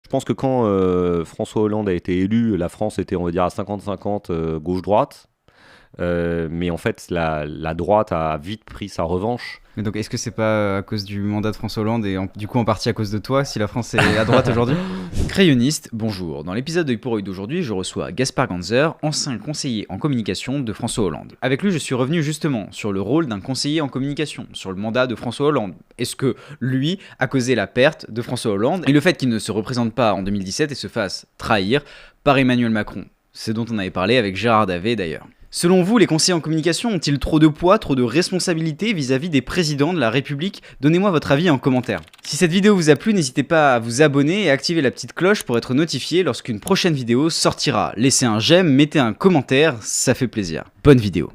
Je pense que quand François Hollande a été élu, la France était, on va dire, à 50-50 gauche-droite. Mais en fait, la droite a vite pris sa revanche. Mais donc, est-ce que c'est pas à cause du mandat de François Hollande et du coup en partie à cause de toi si la France est à droite aujourd'hui? Crayonniste, bonjour. Dans l'épisode d'Œil pour Œil d'aujourd'hui, je reçois Gaspard Ganzer, ancien conseiller en communication de François Hollande. Avec lui, je suis revenu justement sur le rôle d'un conseiller en communication, sur le mandat de François Hollande. Est-ce que lui a causé la perte de François Hollande et le fait qu'il ne se représente pas en 2017 et se fasse trahir par Emmanuel Macron? C'est dont on avait parlé avec Gérard Davet d'ailleurs. Selon vous, les conseillers en communication ont-ils trop de poids, trop de responsabilités vis-à-vis des présidents de la République? Donnez-moi votre avis en commentaire. Si cette vidéo vous a plu, n'hésitez pas à vous abonner et à activer la petite cloche pour être notifié lorsqu'une prochaine vidéo sortira. Laissez un j'aime, mettez un commentaire, ça fait plaisir. Bonne vidéo.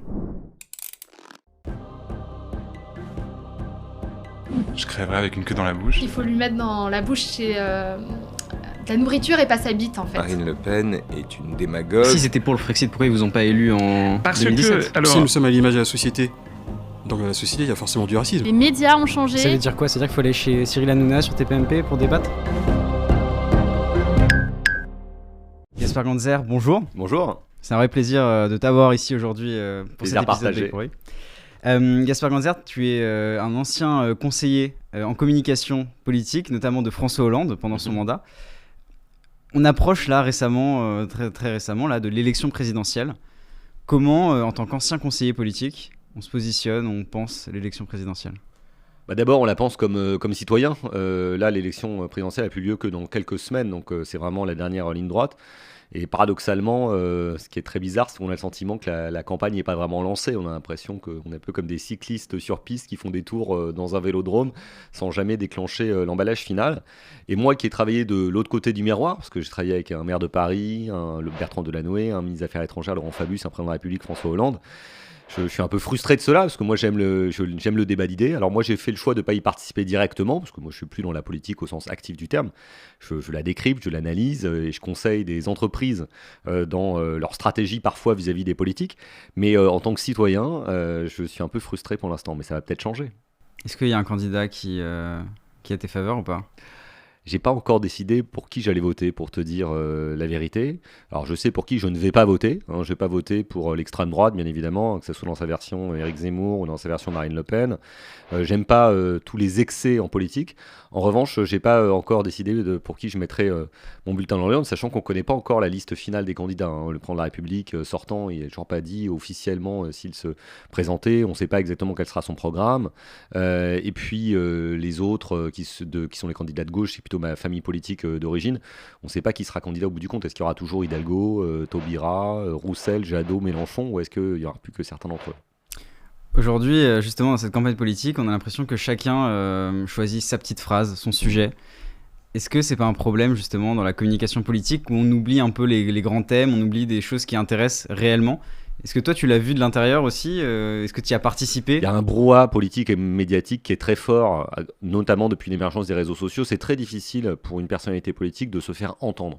Je crèverais avec une queue dans la bouche. Il faut lui mettre dans la bouche de la nourriture et pas sa bite en fait. Marine Le Pen est une démagogue. Si c'était pour le Frexit, pourquoi ils vous ont pas élu en Parce 2017? que, alors, Si nous sommes à l'image de la société, dans la société, il y a forcément du racisme. Les médias ont changé. Ça veut dire quoi? C'est-à-dire qu'il faut aller chez Cyril Hanouna sur TPMP pour débattre? Gaspard Ganzer, bonjour. Bonjour. C'est un vrai plaisir de t'avoir ici aujourd'hui pour Plaisir cet épisode partagé. d'Œil pour Œil. Gaspard Ganzer, tu es un ancien conseiller en communication politique, notamment de François Hollande pendant son mandat. On approche là récemment, très récemment, là, de l'élection présidentielle. Comment, en tant qu'ancien conseiller politique, on se positionne, on pense l'élection présidentielle? D'abord, on la pense comme citoyen. Là, l'élection présidentielle n'a plus lieu que dans quelques semaines, donc c'est vraiment la dernière ligne droite. Et paradoxalement, ce qui est très bizarre, c'est qu'on a le sentiment que la campagne n'est pas vraiment lancée. On a l'impression qu'on est un peu comme des cyclistes sur piste qui font des tours dans un vélodrome sans jamais déclencher l'emballage final. Et moi qui ai travaillé de l'autre côté du miroir, parce que j'ai travaillé avec un maire de Paris, le Bertrand Delanoë, un ministre des Affaires étrangères, Laurent Fabius, un président de la République, François Hollande, je suis un peu frustré de cela parce que moi j'aime le débat d'idées. Alors moi j'ai fait le choix de ne pas y participer directement parce que moi je suis plus dans la politique au sens actif du terme. Je la décrypte, je l'analyse et je conseille des entreprises dans leur stratégie parfois vis-à-vis des politiques. Mais en tant que citoyen, je suis un peu frustré pour l'instant, mais ça va peut-être changer. Est-ce qu'il y a un candidat qui a tes faveurs ou pas? J'ai pas encore décidé pour qui j'allais voter, pour te dire la vérité. Alors je sais pour qui je ne vais pas voter. Je vais pas voter pour l'extrême droite, bien évidemment, que ce soit dans sa version Éric Zemmour ou dans sa version Marine Le Pen. J'aime pas tous les excès en politique. En revanche, j'ai pas encore décidé pour qui je mettrais mon bulletin dans l'urne, sachant qu'on connaît pas encore la liste finale des candidats. Le président de la République sortant, il n'a toujours pas dit officiellement s'il se présentait. On ne sait pas exactement quel sera son programme. Et puis les autres qui sont les candidats de gauche, c'est plutôt ma famille politique d'origine. On ne sait pas qui sera candidat au bout du compte. Est-ce qu'il y aura toujours Hidalgo, Taubira, Roussel, Jadot, Mélenchon, ou est-ce qu'il n'y aura plus que certains d'entre eux? Aujourd'hui, justement, dans cette campagne politique, on a l'impression que chacun choisit sa petite phrase, son sujet. Est-ce que c'est pas un problème, justement, dans la communication politique où on oublie un peu les grands thèmes, on oublie des choses qui intéressent réellement? Est-ce que toi, tu l'as vu de l'intérieur aussi? Est-ce que tu y as participé? Il y a un brouhaha politique et médiatique qui est très fort, notamment depuis l'émergence des réseaux sociaux. C'est très difficile pour une personnalité politique de se faire entendre.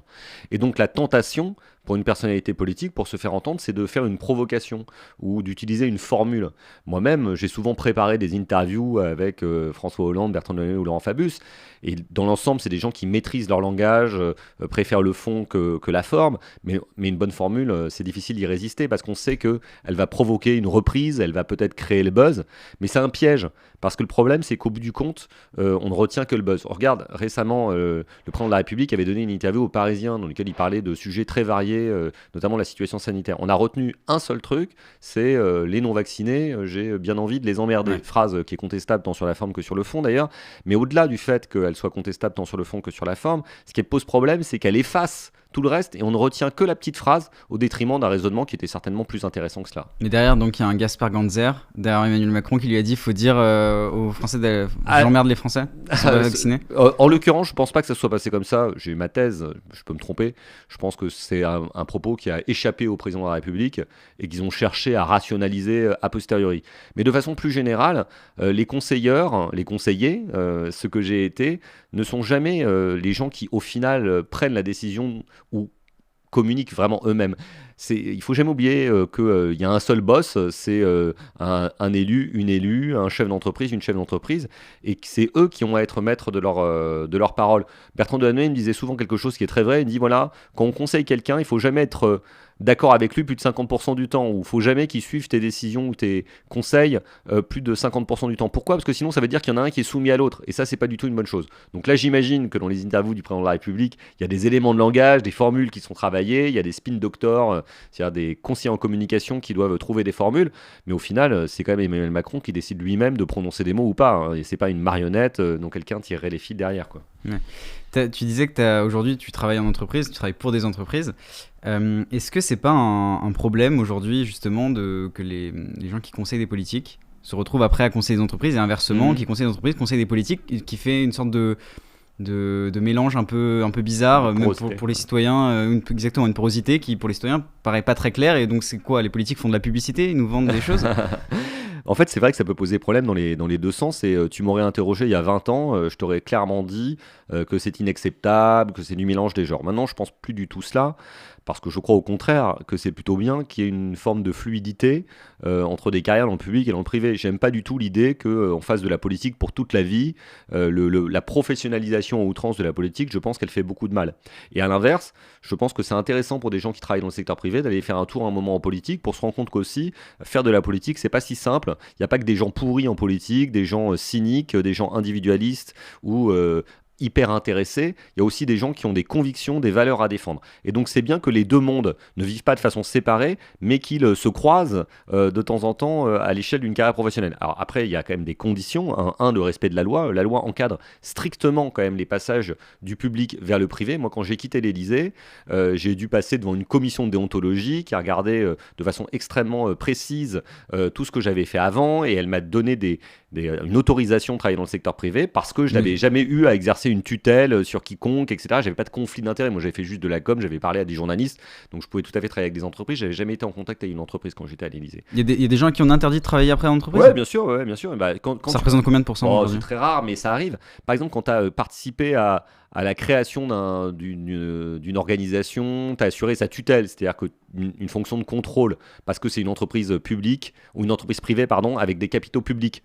Et donc la tentation pour une personnalité politique, pour se faire entendre, c'est de faire une provocation ou d'utiliser une formule. Moi-même, j'ai souvent préparé des interviews avec François Hollande, Bertrand Delanoë ou Laurent Fabius. Et dans l'ensemble, c'est des gens qui maîtrisent leur langage, préfèrent le fond que la forme. Mais une bonne formule, c'est difficile d'y résister parce qu'on sait qu'elle va provoquer une reprise, elle va peut-être créer le buzz. Mais c'est un piège. Parce que le problème, c'est qu'au bout du compte, on ne retient que le buzz. On regarde, récemment, le président de la République avait donné une interview aux Parisiens dans laquelle il parlait de sujets très variés, notamment la situation sanitaire. On a retenu un seul truc, c'est les non-vaccinés, j'ai bien envie de les emmerder. Ouais. Phrase qui est contestable tant sur la forme que sur le fond d'ailleurs. Mais au-delà du fait qu'elle soit contestable tant sur le fond que sur la forme, ce qui pose problème, c'est qu'elle efface tout le reste et on ne retient que la petite phrase au détriment d'un raisonnement qui était certainement plus intéressant que cela. Mais derrière, donc, il y a un Gaspard Ganzer, derrière Emmanuel Macron, qui lui a dit faut dire aux Français, j'emmerde les Français qui sont pas vaccinés. En l'occurrence, je pense pas que ça soit passé comme ça. J'ai ma thèse, je peux me tromper. Je pense que c'est un propos qui a échappé au président de la République et qu'ils ont cherché à rationaliser a posteriori. Mais de façon plus générale, les conseilleurs, les conseillers, ce que j'ai été, ne sont jamais les gens qui, au final, prennent la décision ou communiquent vraiment eux-mêmes. Il faut jamais oublier qu'il y a un seul boss, c'est un élu, une élue, un chef d'entreprise, une chef d'entreprise, et que c'est eux qui ont à être maîtres de leur parole. Bertrand Delanoë me disait souvent quelque chose qui est très vrai, il dit voilà, quand on conseille quelqu'un, il faut jamais être d'accord avec lui plus de 50% du temps, ou il faut jamais qu'il suive tes décisions ou tes conseils plus de 50% du temps. Pourquoi ? Parce que sinon ça veut dire qu'il y en a un qui est soumis à l'autre, et ça c'est pas du tout une bonne chose. Donc là j'imagine que dans les interviews du président de la République, il y a des éléments de langage, des formules qui sont travaillées, il y a des spin doctors, c'est-à-dire des conseillers en communication qui doivent trouver des formules, mais au final c'est quand même Emmanuel Macron qui décide lui-même de prononcer des mots ou pas, hein, et c'est pas une marionnette dont quelqu'un tirerait les fils derrière, quoi. Ouais. Tu disais que aujourd'hui tu travailles en entreprise, tu travailles pour des entreprises. Est-ce que c'est pas un problème aujourd'hui justement que les gens qui conseillent des politiques se retrouvent après à conseiller des entreprises et inversement, qui conseillent des entreprises conseillent des politiques, qui fait une sorte de mélange un peu bizarre, même pour les citoyens, exactement, une porosité qui pour les citoyens paraît pas très claire. Et donc c'est quoi, les politiques font de la publicité, ils nous vendent des choses? En fait, c'est vrai que ça peut poser problème dans les deux sens. Et tu m'aurais interrogé il y a 20 ans, je t'aurais clairement dit que c'est inacceptable, que c'est du mélange des genres. Maintenant, je pense plus du tout cela, parce que je crois au contraire que c'est plutôt bien qu'il y ait une forme de fluidité entre des carrières dans le public et dans le privé. J'aime pas du tout l'idée qu'on fasse de la politique pour toute la vie. La professionnalisation à outrance de la politique, je pense qu'elle fait beaucoup de mal. Et à l'inverse, je pense que c'est intéressant pour des gens qui travaillent dans le secteur privé d'aller faire un tour un moment en politique pour se rendre compte qu'aussi, faire de la politique, c'est pas si simple. Il n'y a pas que des gens pourris en politique, des gens cyniques, des gens individualistes ou hyper intéressés. Il y a aussi des gens qui ont des convictions, des valeurs à défendre. Et donc c'est bien que les deux mondes ne vivent pas de façon séparée, mais qu'ils se croisent de temps en temps à l'échelle d'une carrière professionnelle. Alors après, il y a quand même des conditions. Le respect de la loi. La loi encadre strictement quand même les passages du public vers le privé. Moi, quand j'ai quitté l'Élysée, j'ai dû passer devant une commission de déontologie qui a regardé de façon extrêmement précise tout ce que j'avais fait avant, et elle m'a donné une autorisation de travailler dans le secteur privé parce que je n'avais jamais eu à exercer une tutelle sur quiconque, etc. J'avais pas de conflit d'intérêt. Moi, j'avais fait juste de la com, j'avais parlé à des journalistes, donc je pouvais tout à fait travailler avec des entreprises. J'avais jamais été en contact avec une entreprise quand j'étais à l'Élysée. Il y a des gens qui ont interdit de travailler après en entreprise? Ouais, bien sûr. Et bah, ça représente combien de pourcents? C'est très rare, mais ça arrive. Par exemple, quand tu as participé à la création d'une organisation, tu as assuré sa tutelle, c'est-à-dire qu'une fonction de contrôle, parce que c'est une entreprise publique, ou une entreprise privée, pardon, avec des capitaux publics.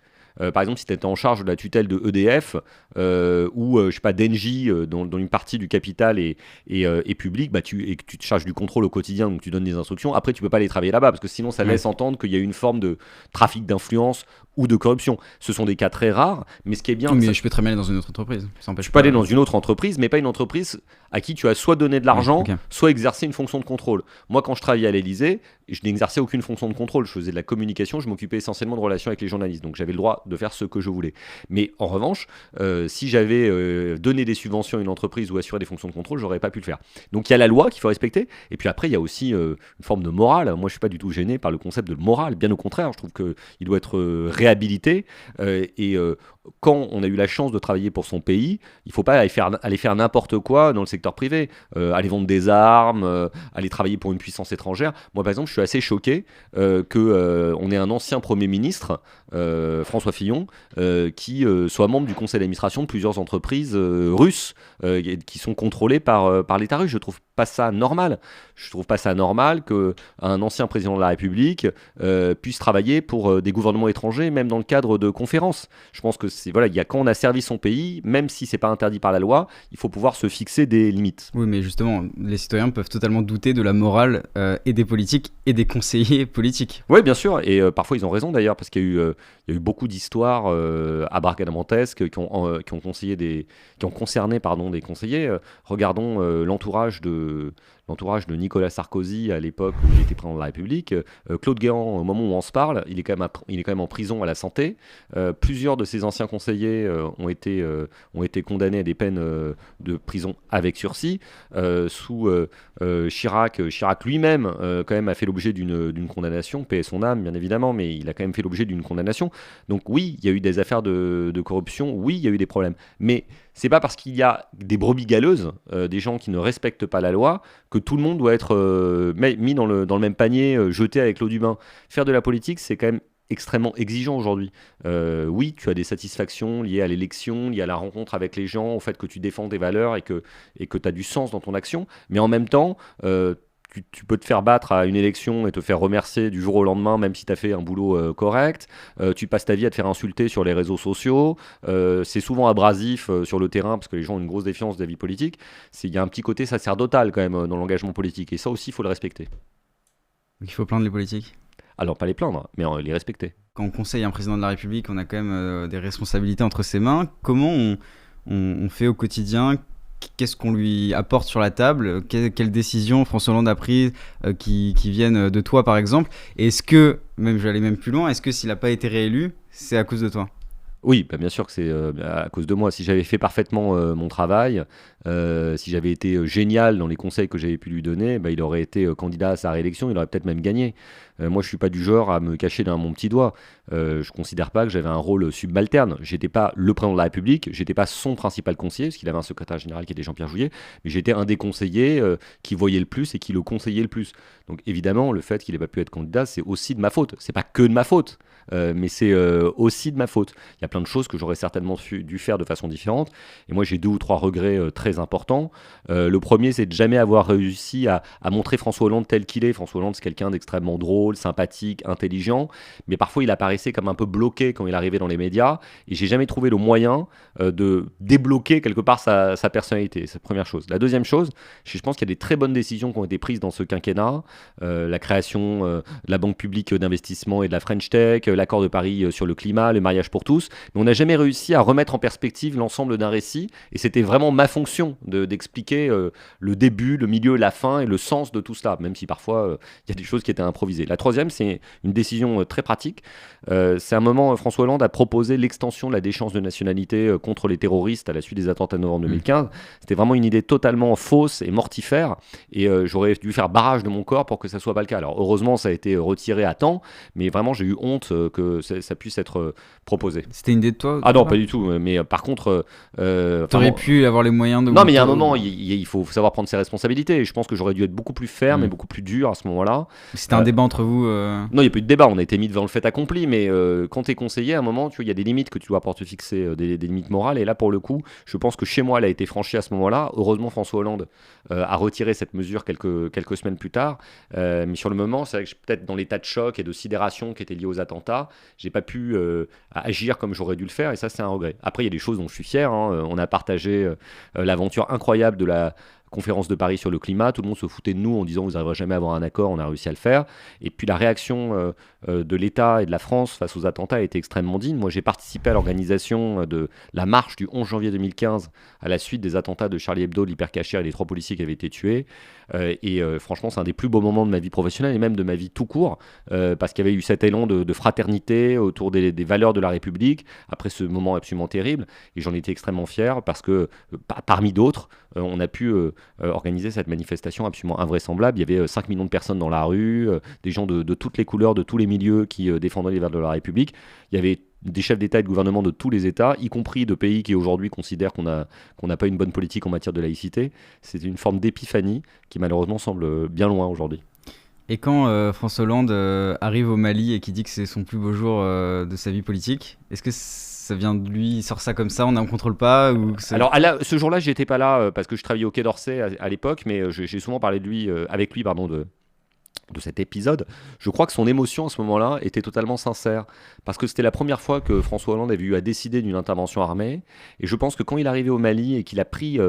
Par exemple, si tu étais en charge de la tutelle de EDF ou je sais pas, d'Engie, dont une partie du capital est public, et que tu te charges du contrôle au quotidien, donc tu donnes des instructions, après tu peux pas aller travailler là-bas, parce que sinon ça laisse entendre qu'il y a une forme de trafic d'influence ou de corruption. Ce sont des cas très rares, mais ce qui est bien... Mais je peux très bien aller dans une autre entreprise. Tu peux aller dans une autre entreprise, mais pas une entreprise à qui tu as soit donné de l'argent, soit exercé une fonction de contrôle. Moi, quand je travaillais à l'Élysée, je n'exerçais aucune fonction de contrôle. Je faisais de la communication, je m'occupais essentiellement de relations avec les journalistes. Donc j'avais le droit de faire ce que je voulais. Mais en revanche, si j'avais donné des subventions à une entreprise ou assuré des fonctions de contrôle, j'aurais pas pu le faire. Donc il y a la loi qu'il faut respecter. Et puis après, il y a aussi une forme de morale. Moi, je suis pas du tout gêné par le concept de morale. Bien au contraire, je trouve qu'il doit être réhabilité. Quand on a eu la chance de travailler pour son pays, il ne faut pas aller faire n'importe quoi dans le secteur privé, aller vendre des armes, aller travailler pour une puissance étrangère. Moi, par exemple, je suis assez choqué qu'on ait un ancien Premier ministre, François Fillon, qui soit membre du conseil d'administration de plusieurs entreprises russes qui sont contrôlées par l'État russe. Je trouve pas ça normal. Je trouve pas ça normal qu'un ancien président de la République puisse travailler pour des gouvernements étrangers, même dans le cadre de conférences. Je pense que quand on a servi son pays, même si c'est pas interdit par la loi, il faut pouvoir se fixer des limites. Oui, mais justement, les citoyens peuvent totalement douter de la morale et des politiques et des conseillers politiques. Oui, bien sûr, et parfois ils ont raison d'ailleurs, parce qu'il y a eu beaucoup d'histoires abracadabrantesques qui ont concerné des conseillers. Regardons l'entourage de Nicolas Sarkozy à l'époque où il était président de la République. Claude Guéant, au moment où on se parle, il est quand même en prison à la santé. Plusieurs de ses anciens conseillers ont été condamnés à des peines de prison avec sursis. Sous Chirac lui-même quand même a fait l'objet d'une condamnation, paix et son âme bien évidemment, mais il a quand même fait l'objet d'une condamnation. Donc oui, il y a eu des affaires de corruption, oui, il y a eu des problèmes, mais c'est pas parce qu'il y a des brebis galeuses, des gens qui ne respectent pas la loi, que tout le monde doit être mis dans le même panier, jeté avec l'eau du bain. Faire de la politique, c'est quand même extrêmement exigeant aujourd'hui. Oui, tu as des satisfactions liées à l'élection, liées à la rencontre avec les gens, au fait que tu défends des valeurs et que tu as du sens dans ton action. Mais en même temps, tu peux te faire battre à une élection et te faire remercier du jour au lendemain, même si tu as fait un boulot correct. Tu passes ta vie à te faire insulter sur les réseaux sociaux. C'est souvent abrasif sur le terrain parce que les gens ont une grosse défiance de la vie politique. Il y a un petit côté sacerdotal quand même dans l'engagement politique. Et ça aussi, il faut le respecter. Donc il faut plaindre les politiques. Alors, pas les plaindre, mais les respecter. Quand on conseille un président de la République, on a quand même des responsabilités entre ses mains. Comment on fait au quotidien ? Qu'est-ce qu'on lui apporte sur la table ? Quelles décisions François Hollande a prises qui viennent de toi, par exemple ? Et est-ce que, même je vais aller même plus loin, est-ce que s'il n'a pas été réélu, c'est à cause de toi ? Oui, bien sûr que c'est à cause de moi. Si j'avais fait parfaitement mon travail, si j'avais été génial dans les conseils que j'avais pu lui donner, il aurait été candidat à sa réélection, il aurait peut-être même gagné. Moi, je ne suis pas du genre à me cacher derrière mon petit doigt. Je ne considère pas que j'avais un rôle subalterne. Je n'étais pas le président de la République, je n'étais pas son principal conseiller, parce qu'il avait un secrétaire général qui était Jean-Pierre Jouyet, mais j'étais un des conseillers qui voyait le plus et qui le conseillait le plus. Donc évidemment, le fait qu'il n'ait pas pu être candidat, c'est aussi de ma faute. Ce n'est pas que de ma faute, mais c'est aussi de ma faute. Il y a plein de choses que j'aurais certainement dû faire de façon différente. Et moi, j'ai 2 ou 3 regrets très importants. Le premier, c'est de jamais avoir réussi à montrer François Hollande tel qu'il est. François Hollande, c'est quelqu'un d'extrêmement drôle, sympathique, intelligent, mais parfois il apparaissait comme un peu bloqué quand il arrivait dans les médias, et j'ai jamais trouvé le moyen de débloquer quelque part sa personnalité. C'est la première chose. La deuxième chose, je pense qu'il y a des très bonnes décisions qui ont été prises dans ce quinquennat, la création de la Banque publique d'investissement et de la French Tech, l'accord de Paris sur le climat, le mariage pour tous, mais on n'a jamais réussi à remettre en perspective l'ensemble d'un récit, et c'était vraiment ma fonction d'expliquer le début, le milieu, la fin et le sens de tout cela, même si parfois il y a des choses qui étaient improvisées. La troisième, c'est une décision très pratique. C'est un moment, François Hollande a proposé l'extension de la déchéance de nationalité contre les terroristes à la suite des attentats de novembre 2015. C'était vraiment une idée totalement fausse et mortifère, et j'aurais dû faire barrage de mon corps pour que ça soit pas le cas. Alors heureusement, ça a été retiré à temps, mais vraiment j'ai eu honte que ça puisse être proposé. C'était une idée de toi ? Ah non, pas du tout, mais par contre... T'aurais pu avoir les moyens de... Non, mais il y a un moment, il faut savoir prendre ses responsabilités, et je pense que j'aurais dû être beaucoup plus ferme et beaucoup plus dur à ce moment-là. C'était un débat entre vous Non, il n'y a pas eu de débat, on a été mis devant le fait accompli, mais quand tu es conseiller, à un moment, il y a des limites que tu dois pouvoir te fixer, des limites morales, et là, pour le coup, je pense que chez moi, elle a été franchie à ce moment-là. Heureusement, François Hollande a retiré cette mesure quelques semaines plus tard, mais sur le moment, c'est vrai que peut-être dans l'état de choc et de sidération qui était lié aux attentats, j'ai pas pu agir comme j'aurais dû le faire, et ça, c'est un regret. Après, il y a des choses dont je suis fier, hein. On a partagé l'aventure incroyable de la conférence de Paris sur le climat, tout le monde se foutait de nous en disant vous n'arriverez jamais à avoir un accord, on a réussi à le faire. Et puis la réaction de l'État et de la France face aux attentats a été extrêmement digne. Moi j'ai participé à l'organisation de la marche du 11 janvier 2015 à la suite des attentats de Charlie Hebdo, de l'Hypercacher et les 3 policiers qui avaient été tués. Franchement c'est un des plus beaux moments de ma vie professionnelle et même de ma vie tout court, parce qu'il y avait eu cet élan de fraternité autour des valeurs de la République après ce moment absolument terrible, et j'en étais extrêmement fier parce que parmi d'autres on a pu organiser cette manifestation absolument invraisemblable. Il y avait 5 millions de personnes dans la rue, des gens de toutes les couleurs, de tous les milieux qui défendaient les valeurs de la République. Il y avait des chefs d'État et de gouvernement de tous les États, y compris de pays qui aujourd'hui considèrent qu'on n'a pas une bonne politique en matière de laïcité. C'est une forme d'épiphanie qui malheureusement semble bien loin aujourd'hui. Et quand François Hollande arrive au Mali et qui dit que c'est son plus beau jour de sa vie politique, est-ce que ça vient de lui, il sort ça comme ça, on ne contrôle pas ou Alors ce jour-là, j'étais pas là parce que je travaillais au Quai d'Orsay à l'époque, mais j'ai souvent parlé de lui, avec lui de cet épisode. Je crois que son émotion à ce moment-là était totalement sincère, parce que c'était la première fois que François Hollande avait eu à décider d'une intervention armée, et je pense que quand il est arrivé au Mali et qu'il a pris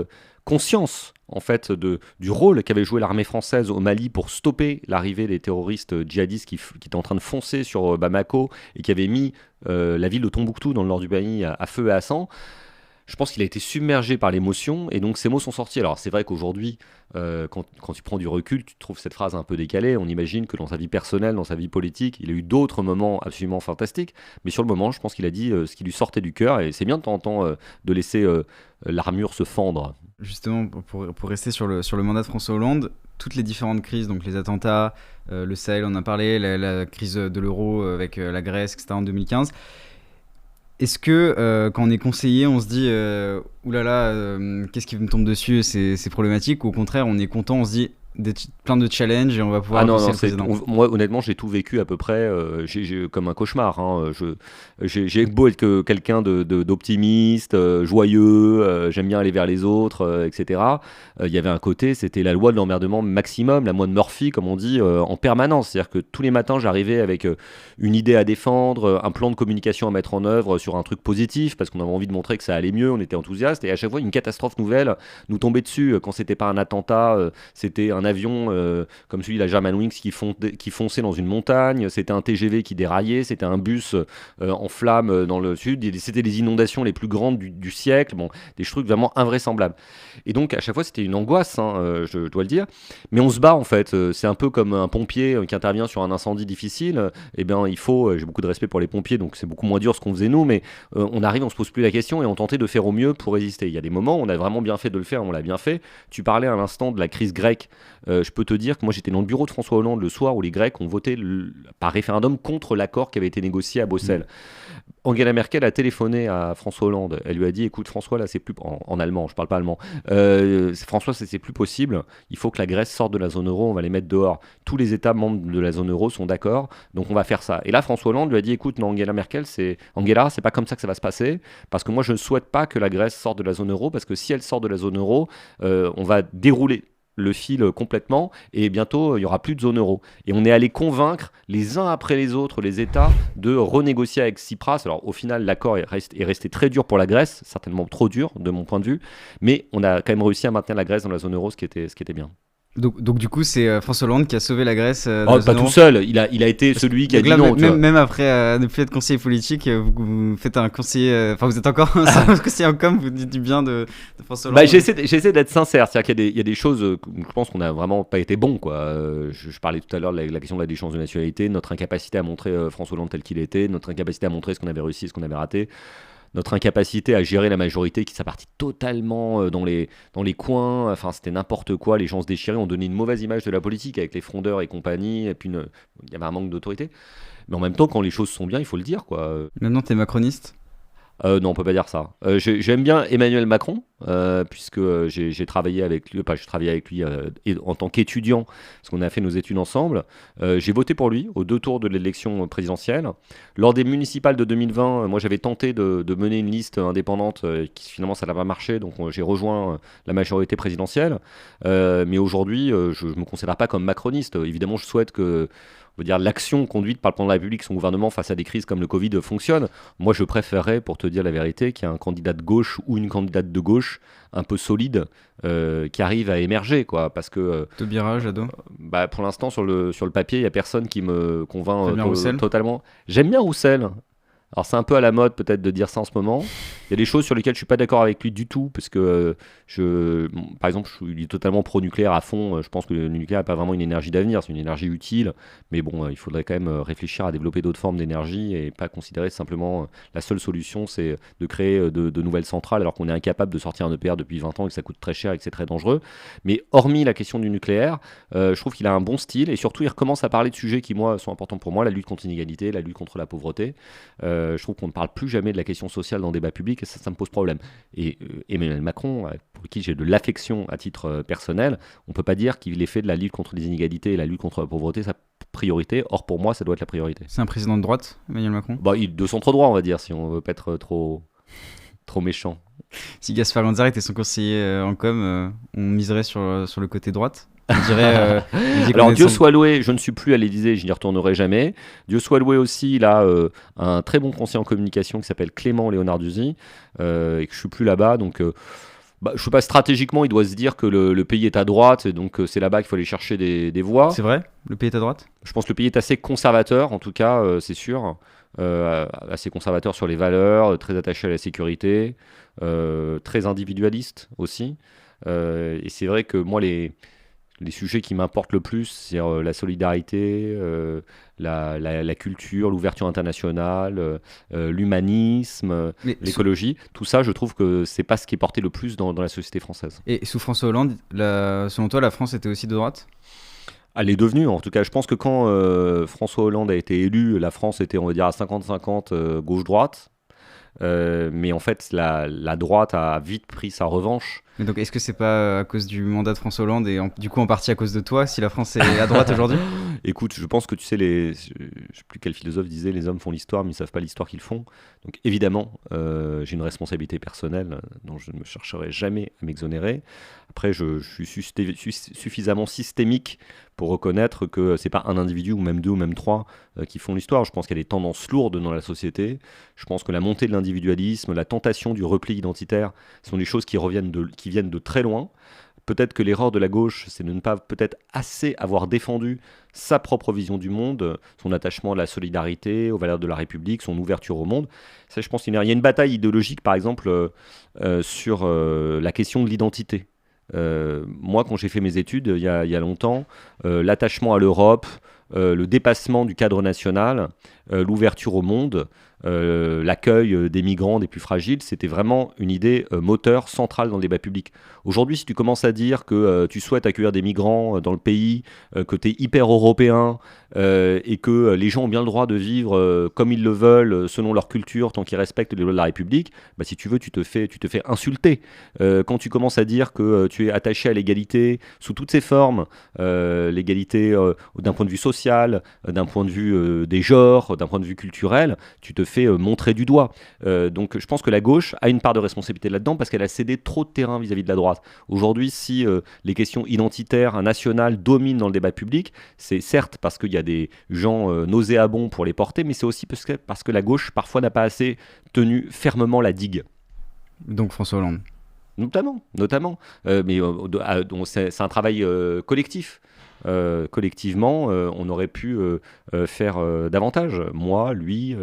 conscience en fait du rôle qu'avait joué l'armée française au Mali pour stopper l'arrivée des terroristes djihadistes qui étaient en train de foncer sur Bamako et qui avaient mis la ville de Tombouctou dans le nord du pays à feu et à sang. Je pense qu'il a été submergé par l'émotion et donc ces mots sont sortis. Alors c'est vrai qu'aujourd'hui, quand tu prends du recul, tu trouves cette phrase un peu décalée. On imagine que dans sa vie personnelle, dans sa vie politique, il a eu d'autres moments absolument fantastiques. Mais sur le moment, je pense qu'il a dit ce qui lui sortait du cœur, et c'est bien de temps en temps de laisser l'armure se fendre. Justement, pour rester sur le mandat de François Hollande, toutes les différentes crises, donc les attentats, le Sahel, on en a parlé, la crise de l'euro avec la Grèce, etc. en 2015... Est-ce que quand on est conseiller, on se dit oulala, qu'est-ce qui me tombe dessus, c'est problématique, ou au contraire, on est content, on se dit plein de challenges et on va pouvoir Ah non, booster non, le président. moi honnêtement j'ai tout vécu à peu près comme un cauchemar. Hein. J'ai beau être quelqu'un d'optimiste, joyeux, j'aime bien aller vers les autres, etc. Il y avait un côté, c'était la loi de l'emmerdement maximum, la loi de Murphy comme on dit, en permanence. C'est-à-dire que tous les matins j'arrivais avec une idée à défendre, un plan de communication à mettre en œuvre sur un truc positif parce qu'on avait envie de montrer que ça allait mieux, on était enthousiaste et à chaque fois une catastrophe nouvelle nous tombait dessus. Quand c'était pas un attentat, c'était un avion comme celui de la Germanwings qui fonçait dans une montagne, c'était un TGV qui déraillait, c'était un bus en flammes dans le sud, c'était les inondations les plus grandes du siècle, bon, des trucs vraiment invraisemblables. Et donc à chaque fois c'était une angoisse, hein, je dois le dire, mais on se bat en fait, c'est un peu comme un pompier qui intervient sur un incendie difficile, et bien il faut, j'ai beaucoup de respect pour les pompiers, donc c'est beaucoup moins dur ce qu'on faisait nous, mais on arrive, on se pose plus la question et on tentait de faire au mieux pour résister. Il y a des moments où on a vraiment bien fait de le faire, on l'a bien fait. Tu parlais à l'instant de la crise grecque. Je peux te dire que moi j'étais dans le bureau de François Hollande le soir où les Grecs ont voté par référendum contre l'accord qui avait été négocié à Bruxelles. Angela Merkel a téléphoné à François Hollande. Elle lui a dit écoute François, là c'est plus en allemand, je parle pas allemand. François, c'est plus possible. Il faut que la Grèce sorte de la zone euro. On va les mettre dehors. Tous les États membres de la zone euro sont d'accord. Donc on va faire ça. Et là François Hollande lui a dit écoute non Angela Merkel, c'est pas comme ça que ça va se passer parce que moi je ne souhaite pas que la Grèce sorte de la zone euro parce que si elle sort de la zone euro, on va dérouler le fil complètement et bientôt il n'y aura plus de zone euro. Et on est allé convaincre les uns après les autres les États de renégocier avec Tsipras. Alors au final l'accord est resté très dur pour la Grèce, certainement trop dur de mon point de vue, mais on a quand même réussi à maintenir la Grèce dans la zone euro, ce qui était bien. Donc du coup c'est François Hollande qui a sauvé la Grèce. Pas tout seul, il a été celui qui a dit là, non. Même après ne plus être conseiller politique, vous faites un conseiller, vous êtes encore un conseiller en com, vous dites du bien de François Hollande. J'essaie d'être sincère, c'est-à-dire qu'il y a des choses, je pense qu'on n'a vraiment pas été bon, quoi. Je parlais tout à l'heure de la question de la déchéance de nationalité, notre incapacité à montrer François Hollande tel qu'il était, notre incapacité à montrer ce qu'on avait réussi et ce qu'on avait raté. Notre incapacité à gérer la majorité qui s'est partie totalement dans les coins, enfin c'était n'importe quoi, les gens se déchiraient, on donnait une mauvaise image de la politique avec les frondeurs et compagnie, et puis il y avait un manque d'autorité. Mais en même temps, quand les choses sont bien, il faut le dire, quoi. Maintenant, t'es macroniste ? Non, on peut pas dire ça. J'aime bien Emmanuel Macron, puisque j'ai travaillé avec lui, en tant qu'étudiant, parce qu'on a fait nos études ensemble. J'ai voté pour lui aux 2 tours de l'élection présidentielle. Lors des municipales de 2020, moi j'avais tenté de mener une liste indépendante, qui finalement ça n'a pas marché, donc j'ai rejoint la majorité présidentielle. Mais aujourd'hui, je me considère pas comme macroniste. Évidemment, je souhaite que l'action conduite par le président de la République, son gouvernement face à des crises comme le Covid fonctionne. Moi, je préférerais, pour te dire la vérité, qu'il y ait un candidat de gauche ou une candidate de gauche un peu solide qui arrive à émerger, quoi. Parce que Taubira, Jadot. Pour l'instant, sur le papier, il y a personne qui me convainc totalement. J'aime bien Roussel. Alors c'est un peu à la mode peut-être de dire ça en ce moment. Il y a des choses sur lesquelles je suis pas d'accord avec lui du tout, parce que par exemple, il est totalement pro-nucléaire à fond. Je pense que le nucléaire n'est pas vraiment une énergie d'avenir, c'est une énergie utile. Mais bon, il faudrait quand même réfléchir à développer d'autres formes d'énergie et pas considérer simplement la seule solution, c'est de créer de nouvelles centrales alors qu'on est incapable de sortir un EPR depuis 20 ans et que ça coûte très cher et que c'est très dangereux. Mais hormis la question du nucléaire, je trouve qu'il a un bon style et surtout il recommence à parler de sujets qui, moi, sont importants pour moi, la lutte contre l'inégalité, la lutte contre la pauvreté. Je trouve qu'on ne parle plus jamais de la question sociale dans le débat public et ça me pose problème. Et Emmanuel Macron, pour qui j'ai de l'affection à titre personnel, on ne peut pas dire qu'il ait fait de la lutte contre les inégalités et la lutte contre la pauvreté sa priorité. Or, pour moi, ça doit être la priorité. C'est un président de droite, Emmanuel Macron ? De centre-droit, on va dire, si on ne veut pas être trop méchant. Si Gaspard Ganzer était son conseiller en com, on miserait sur le côté droite ? On dirait, alors Dieu soit loué, je ne suis plus à l'Élysée, je n'y retournerai jamais. Dieu soit loué aussi, il a un très bon conseiller en communication qui s'appelle Clément Léonarduzzi, et que je suis plus là-bas, donc je sais pas, stratégiquement il doit se dire que le pays est à droite, et donc c'est là-bas qu'il faut aller chercher des voix. C'est vrai ? Le pays est à droite ? Je pense que le pays est assez conservateur, en tout cas, c'est sûr, assez conservateur sur les valeurs, très attaché à la sécurité, très individualiste aussi, et c'est vrai que moi les sujets qui m'importent le plus, c'est la solidarité, la culture, l'ouverture internationale, l'humanisme, l'écologie. Tout ça, je trouve que c'est pas ce qui est porté le plus dans la société française. Et sous François Hollande, selon toi, la France était aussi de droite ? Elle est devenue, en tout cas. Je pense que quand François Hollande a été élu, la France était, on va dire, à 50-50 gauche-droite. Mais en fait, la droite a vite pris sa revanche Mais donc, est-ce que c'est pas à cause du mandat de François Hollande et du coup en partie à cause de toi si la France est à droite aujourd'hui? Écoute, je pense que tu sais, je sais plus quel philosophe disait les hommes font l'histoire, mais ils savent pas l'histoire qu'ils font. Donc évidemment, j'ai une responsabilité personnelle dont je ne me chercherai jamais à m'exonérer. Après, je suis suffisamment systémique pour reconnaître que c'est pas un individu ou même deux ou même trois qui font l'histoire. Je pense qu'il y a des tendances lourdes dans la société. Je pense que la montée de l'individualisme, la tentation du repli identitaire sont des choses qui viennent de très loin. Peut-être que l'erreur de la gauche, c'est de ne pas peut-être assez avoir défendu sa propre vision du monde, son attachement à la solidarité, aux valeurs de la République, son ouverture au monde. Ça, je pense qu'il y a une bataille idéologique, par exemple, sur la question de l'identité. Moi, quand j'ai fait mes études, il y a longtemps, l'attachement à l'Europe, le dépassement du cadre national, l'ouverture au monde, l'accueil des migrants, des plus fragiles, c'était vraiment une idée moteur centrale dans le débat public. Aujourd'hui, si tu commences à dire que tu souhaites accueillir des migrants dans le pays, que tu es hyper européen et que les gens ont bien le droit de vivre comme ils le veulent, selon leur culture, tant qu'ils respectent les lois de la République, bah, si tu veux, tu te fais insulter. Quand tu commences à dire que tu es attaché à l'égalité sous toutes ses formes, l'égalité d'un point de vue social, d'un point de vue des genres, d'un point de vue culturel, tu te fais montrer du doigt. Donc je pense que la gauche a une part de responsabilité là-dedans parce qu'elle a cédé trop de terrain vis-à-vis de la droite. Aujourd'hui, si les questions identitaires, nationales dominent dans le débat public, c'est certes parce qu'il y a des gens nauséabonds pour les porter, mais c'est aussi parce que la gauche parfois n'a pas assez tenu fermement la digue. Donc François Hollande. Notamment. Mais c'est un travail collectif. Collectivement, on aurait pu faire davantage. Moi, lui,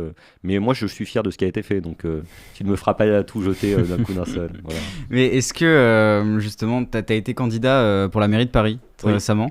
mais moi, je suis fier de ce qui a été fait. Donc, tu ne me feras pas tout jeter d'un coup d'un seul. Voilà. Mais est-ce que, justement, tu as été candidat pour la mairie de Paris très récemment?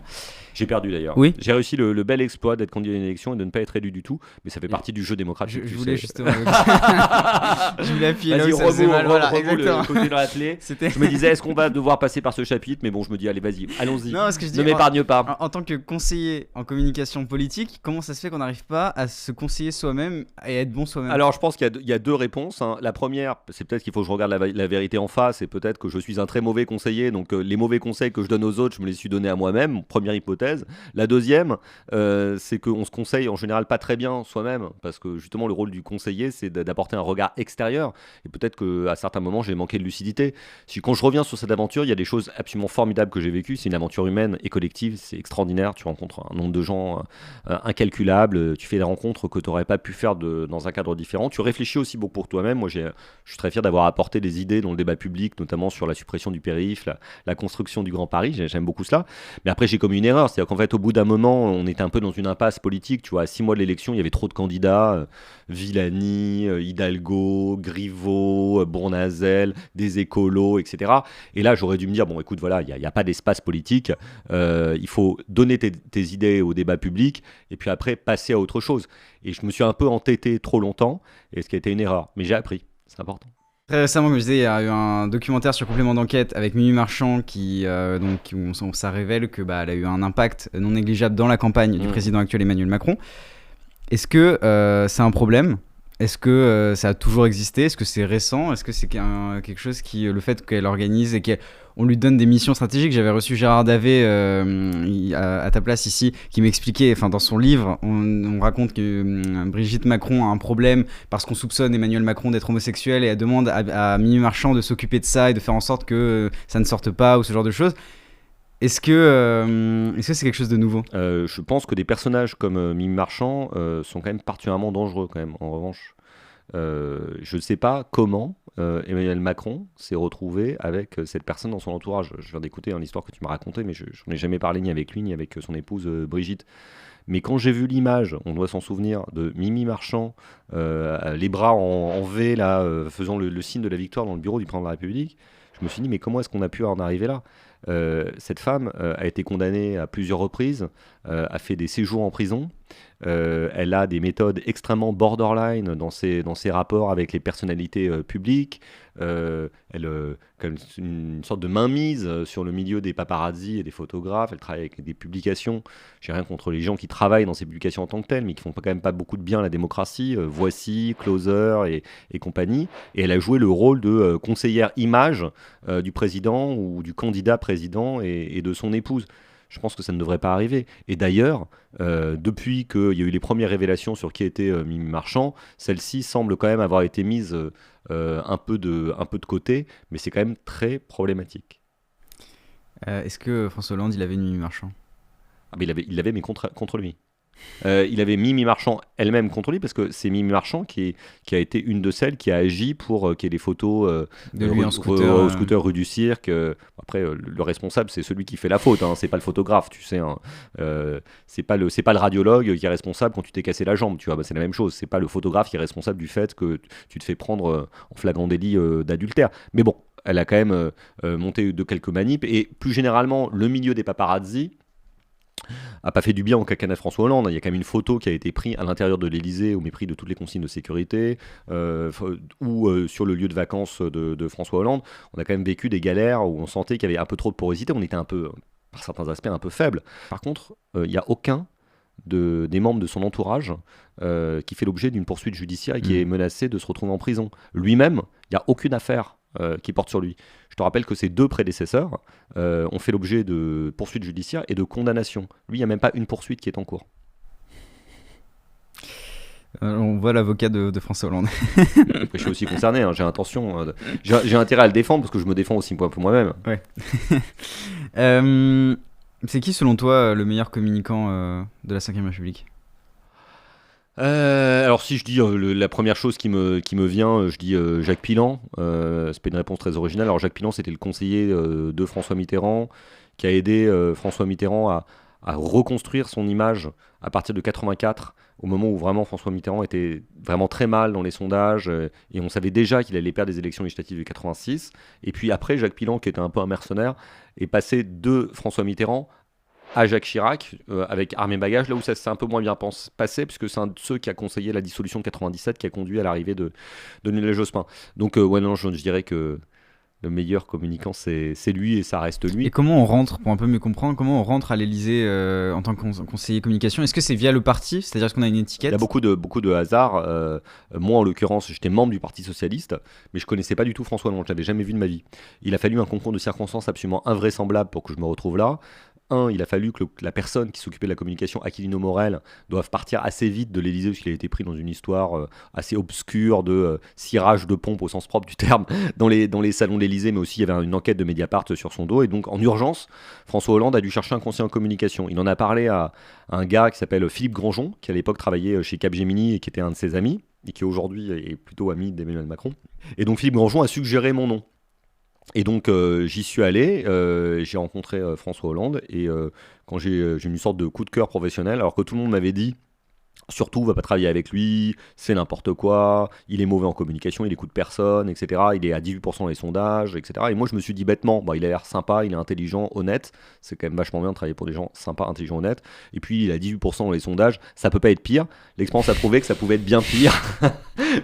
J'ai perdu d'ailleurs. Oui. J'ai réussi le bel exploit d'être candidat à une élection et de ne pas être élu du tout, mais ça fait partie du jeu démocratique. Je voulais justement. Je voulais appuyer là où ça faisait mal. Voilà, exactement. Le côté dans la clé. Je me disais, est-ce qu'on va devoir passer par ce chapitre? Mais bon, je me dis, allez, vas-y, allons-y. Non, ce que je dis, ne m'épargne pas. En tant que conseiller en communication politique, comment ça se fait qu'on n'arrive pas à se conseiller soi-même et à être bon soi-même? Alors, je pense qu'il y a deux réponses. Hein. La première, c'est peut-être qu'il faut que je regarde la vérité en face et peut-être que je suis un très mauvais conseiller. Donc, les mauvais conseils que je donne aux autres, je me les suis donnés à moi-même. Première hypothèse. La deuxième, c'est qu'on se conseille en général pas très bien soi-même, parce que justement le rôle du conseiller, c'est d'apporter un regard extérieur, et peut-être qu'à certains moments j'ai manqué de lucidité. Quand je reviens sur cette aventure, il y a des choses absolument formidables que j'ai vécues. C'est une aventure humaine et collective, c'est extraordinaire. Tu rencontres un nombre de gens incalculable, tu fais des rencontres que tu n'aurais pas pu faire dans un cadre différent. Tu réfléchis aussi beaucoup pour toi-même. Moi, je suis très fier d'avoir apporté des idées dans le débat public, notamment sur la suppression du périph', la construction du Grand Paris. J'aime beaucoup cela. Mais après, j'ai commis une erreur, c'est-à-dire qu'en fait, au bout d'un moment, on était un peu dans une impasse politique. Tu vois, à 6 mois de l'élection, il y avait trop de candidats. Villani, Hidalgo, Griveaux, Bournazel, des écolos, etc. Et là, j'aurais dû me dire, bon, écoute, voilà, il n'y a pas d'espace politique. Il faut donner tes idées au débat public et puis après, passer à autre chose. Et je me suis un peu entêté trop longtemps, et ce qui a été une erreur. Mais j'ai appris, c'est important. Très récemment, comme je disais, il y a eu un documentaire sur Complément d'enquête avec Mimi Marchand où ça révèle que elle a eu un impact non négligeable dans la campagne du président actuel Emmanuel Macron. Est-ce que c'est un problème? Est-ce que ça a toujours existé? Est-ce que c'est récent? Est-ce que c'est quelque chose le fait qu'elle organise et qu'on lui donne des missions stratégiques? J'avais reçu Gérard Davet à ta place ici, qui m'expliquait, dans son livre, on raconte que Brigitte Macron a un problème parce qu'on soupçonne Emmanuel Macron d'être homosexuel et elle demande à Mimi Marchand de s'occuper de ça et de faire en sorte que ça ne sorte pas ou ce genre de choses. Est-ce que c'est quelque chose de nouveau? Je pense que des personnages comme Mimi Marchand sont quand même particulièrement dangereux quand même. En revanche, je ne sais pas comment Emmanuel Macron s'est retrouvé avec cette personne dans son entourage. Je viens d'écouter l'histoire que tu m'as racontée, mais je n'en ai jamais parlé ni avec lui ni avec son épouse Brigitte. Mais quand j'ai vu l'image, on doit s'en souvenir, de Mimi Marchand, les bras en V, là, faisant le signe de la victoire dans le bureau du président de la République, je me suis dit, mais comment est-ce qu'on a pu en arriver là? Cette femme a été condamnée à plusieurs reprises, a fait des séjours en prison, Elle a des méthodes extrêmement borderline dans ses rapports avec les personnalités publiques. Comme une sorte de mainmise sur le milieu des paparazzi et des photographes. Elle travaille avec des publications. J'ai rien contre les gens qui travaillent dans ces publications en tant que telles, mais qui font quand même pas beaucoup de bien à la démocratie. Voici, Closer et compagnie. Et elle a joué le rôle de conseillère image du président ou du candidat président et de son épouse. Je pense que ça ne devrait pas arriver. Et d'ailleurs, depuis qu'il y a eu les premières révélations sur qui était Mimi Marchand, celle-ci semble quand même avoir été mise un peu de côté, mais c'est quand même très problématique. Est-ce que François Hollande, il avait une Mimi Marchand ? Ah, mais il l'avait, mais contre lui. Il avait Mimi Marchand elle-même contre lui, parce que c'est Mimi Marchand qui a été une de celles qui a agi pour qu'il y ait des photos de lui en scooter, scooter rue du Cirque. Après, le responsable, c'est celui qui fait la faute, hein, c'est pas le photographe, tu sais. Hein. C'est pas le radiologue qui est responsable quand tu t'es cassé la jambe, tu vois. Bah, c'est la même chose. C'est pas le photographe qui est responsable du fait que tu te fais prendre en flagrant délit d'adultère. Mais bon, elle a quand même monté de quelques manips, et plus généralement, le milieu des paparazzi a pas fait du bien au cacanet François Hollande. Il y a quand même une photo qui a été prise à l'intérieur de l'Élysée au mépris de toutes les consignes de sécurité, ou sur le lieu de vacances de François Hollande. On a quand même vécu des galères où on sentait qu'il y avait un peu trop de porosité. On était un peu, par certains aspects, un peu faible. Par contre, il n'y a aucun des membres de son entourage qui fait l'objet d'une poursuite judiciaire et qui est menacé de se retrouver en prison. Lui-même, il n'y a aucune affaire qui porte sur lui. Je te rappelle que ses deux prédécesseurs ont fait l'objet de poursuites judiciaires et de condamnations. Lui, il n'y a même pas une poursuite qui est en cours. On voit l'avocat de François Hollande. Après, je suis aussi concerné, hein, j'ai intention, j'ai intérêt à le défendre parce que je me défends aussi un peu moi-même. Ouais. C'est qui, selon toi, le meilleur communicant de la Ve République ? Alors si je dis la première chose qui me vient, je dis Jacques Pilan. C'est pas une réponse très originale. Alors Jacques Pilan, c'était le conseiller de François Mitterrand, qui a aidé François Mitterrand à reconstruire son image à partir de 84, au moment où vraiment François Mitterrand était vraiment très mal dans les sondages, et on savait déjà qu'il allait perdre les élections législatives de 86. Et puis après, Jacques Pilan, qui était un peu un mercenaire, est passé de François Mitterrand à Jacques Chirac, avec armes et bagages, là où ça s'est un peu moins bien passé, puisque c'est un de ceux qui a conseillé la dissolution de 97, qui a conduit à l'arrivée de Lionel Jospin. Donc ouais, non, je dirais que le meilleur communicant, c'est lui, et ça reste lui. Et comment on rentre, pour un peu mieux comprendre, comment on rentre à l'Élysée en tant que conseiller communication ? Est-ce que c'est via le parti ? C'est-à-dire est-ce qu'on a une étiquette ? Il y a beaucoup de hasard. Moi, en l'occurrence, j'étais membre du Parti Socialiste, mais je connaissais pas du tout François Hollande, je l'avais jamais vu de ma vie. Il a fallu un concours de circonstances absolument invraisemblable pour que je me retrouve là. Il a fallu que la personne qui s'occupait de la communication, Aquilino Morel, doive partir assez vite de l'Élysée, parce qu'il a été pris dans une histoire assez obscure de cirage de pompe au sens propre du terme dans les salons de l'Élysée, mais aussi il y avait une enquête de Mediapart sur son dos. Et donc, en urgence, François Hollande a dû chercher un conseiller en communication. Il en a parlé à un gars qui s'appelle Philippe Grandjean, qui à l'époque travaillait chez Capgemini et qui était un de ses amis, et qui aujourd'hui est plutôt ami d'Emmanuel Macron. Et donc, Philippe Grandjean a suggéré mon nom. Et donc j'y suis allé, j'ai rencontré François Hollande, et quand j'ai eu une sorte de coup de cœur professionnel, alors que tout le monde m'avait dit surtout, va pas travailler avec lui, c'est n'importe quoi, il est mauvais en communication, il écoute personne, etc. Il est à 18% dans les sondages, etc. Et moi, je me suis dit bêtement, il a l'air sympa, il est intelligent, honnête, c'est quand même vachement bien de travailler pour des gens sympas, intelligents, honnêtes. Et puis, il a 18% dans les sondages, ça peut pas être pire. L'expérience a prouvé que ça pouvait être bien pire,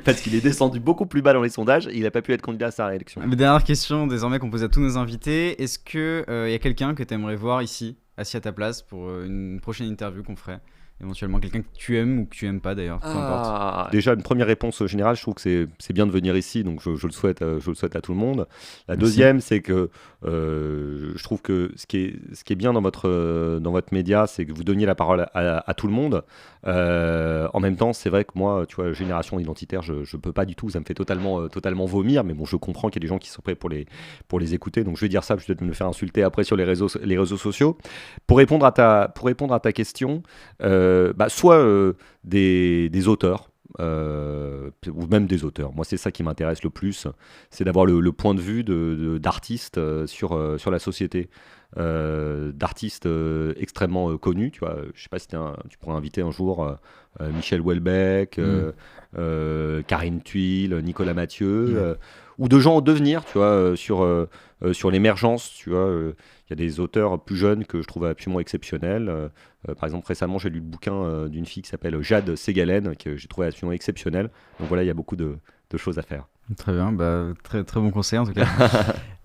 parce qu'il est descendu beaucoup plus bas dans les sondages, et il a pas pu être candidat à sa réélection. Dernière question, désormais, qu'on pose à tous nos invités. Est-ce qu'il y a quelqu'un que tu aimerais voir ici, assis à ta place, pour une prochaine interview qu'on ferait ? Éventuellement quelqu'un que tu aimes ou que tu aimes pas d'ailleurs, peu importe. Déjà, une première réponse générale, je trouve que c'est bien de venir ici, donc je le souhaite à tout le monde. La deuxième, c'est que je trouve que ce qui est bien dans votre média, c'est que vous donniez la parole à tout le monde. En même temps, c'est vrai que moi, tu vois, génération identitaire, je peux pas du tout, ça me fait totalement vomir, mais bon, je comprends qu'il y a des gens qui sont prêts pour les écouter, donc je vais dire ça, je vais peut-être me faire insulter après sur les réseaux sociaux. Pour répondre à ta question, soit des auteurs, ou même des auteurs. Moi, c'est ça qui m'intéresse le plus, c'est d'avoir le point de vue d'artistes sur la société. d'artistes extrêmement connus. Tu vois, je sais pas si tu pourrais inviter un jour Michel Houellebecq, Karine Thuil, Nicolas Mathieu, ou de gens en devenir, tu vois, sur l'émergence, tu vois. Il y a des auteurs plus jeunes que je trouve absolument exceptionnels. Par exemple, récemment, j'ai lu le bouquin d'une fille qui s'appelle Jade Ségalen, que j'ai trouvé absolument exceptionnel. Donc voilà, il y a beaucoup de choses à faire. Très bien, très, très bon conseil en tout cas.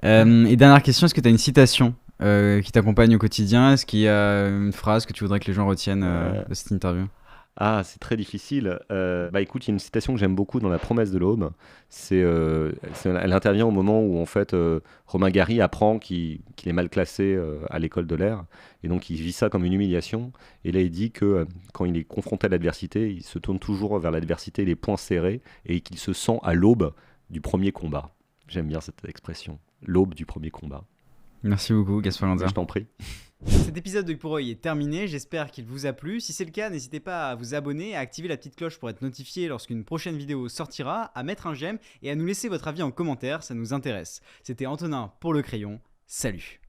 Et dernière question, est-ce que tu as une citation qui t'accompagne au quotidien? Est-ce qu'il y a une phrase que tu voudrais que les gens retiennent de cette interview? Ah, c'est très difficile. Écoute, il y a une citation que j'aime beaucoup dans La Promesse de l'Aube. Elle intervient au moment où en fait Romain Gary apprend qu'il est mal classé à l'école de l'air, et donc il vit ça comme une humiliation. Et là, il dit que quand il est confronté à l'adversité, il se tourne toujours vers l'adversité les poings serrés, et qu'il se sent à l'aube du premier combat. J'aime bien cette expression, l'aube du premier combat. Merci beaucoup, Gaspard Ganzer. Je t'en prie. Cet épisode d'Œil pour Œil est terminé, j'espère qu'il vous a plu. Si c'est le cas, n'hésitez pas à vous abonner, à activer la petite cloche pour être notifié lorsqu'une prochaine vidéo sortira, à mettre un j'aime et à nous laisser votre avis en commentaire, ça nous intéresse. C'était Antonin pour Le Crayon, salut.